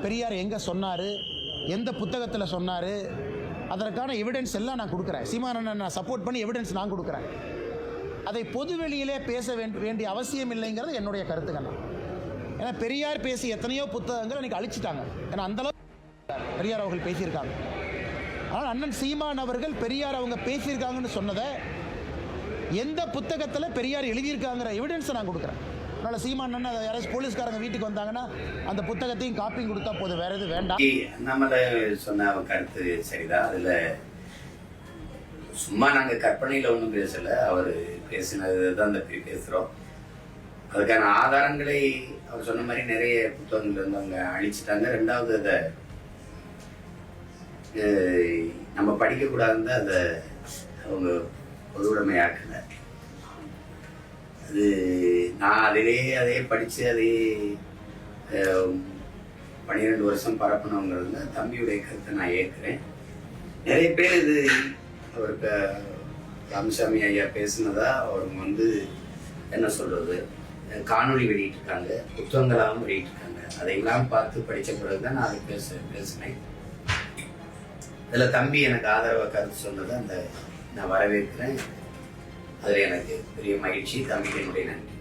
பெரியார் எங்கே சொன்னார், எந்த புத்தகத்தில் சொன்னார், அதற்கான எவிடன்ஸ் எல்லாம் நான் கொடுக்குறேன். சீமானண்ணன் நான் சப்போர்ட் பண்ணி எவிடன்ஸ் நான் கொடுக்குறேன். அதை பொது வெளியிலே பேச வேண்டிய அவசியம் இல்லைங்கிறது என்னுடைய கருத்துக்கள். ஏன்னா பெரியார் பேசி எத்தனையோ புத்தகங்கள் இன்னைக்கு அழிச்சிட்டாங்க. ஏன்னா அந்தளவு பெரியார் அவர்கள் பேசியிருக்காங்க. ஆனால் அண்ணன் சீமான் அவர்கள் பெரியார் அவங்க பேசியிருக்காங்கன்னு சொன்னதை எந்த புத்தகத்தில் பெரியார் எழுதியிருக்காங்கிற எவிடன்ஸை நான் கொடுக்குறேன். அதனால் சீமான் அண்ணன் யாராச்சும் போலீஸ்காரங்க வீட்டுக்கு வந்தாங்கன்னா அந்த புத்தகத்தையும் காப்பியும் கொடுத்தா போதும், வேற எதுவும் வேண்டாம். நம்மள சொன்ன கருத்து சரிதான். அதில் சும்மா நாங்கள் கற்பனையில் ஒன்றும் பேசலை, அவர் பேசினது தான் தப்பி பேசுகிறோம். அதுக்கான ஆதாரங்களை அவர் சொன்ன மாதிரி நிறைய புத்தகங்கள் இருந்து அவங்க அழிச்சிட்டாங்க. ரெண்டாவது அதை நம்ம படிக்கக்கூடாதுன்னு அதை அவங்க பொதுவுடைமையாக்கலை. அது நான் அதே படித்து அதே 12 வருஷம் பரப்பினவங்கிறது தம்பியுடைய கருத்தை நான் ஏற்கிறேன். நிறைய பேர் இது அவருக்கு ராமசாமி ஐயா பேசுனதா அவங்க என்ன சொல்கிறது, காணொலி வெளியிட்டிருக்காங்க, புத்தகங்களாகவும் வெளியிட்டிருக்காங்க. அதையெல்லாம் பார்த்து படித்த பிறகு தான் நான் அதை பேசினேன். அதில் தம்பி எனக்கு ஆதரவாக கருத்து சொன்னதை நான் வரவேற்கிறேன். அதில் எனக்கு பெரிய மகிழ்ச்சி. தம்பிக்கு என்னுடைய நன்றி.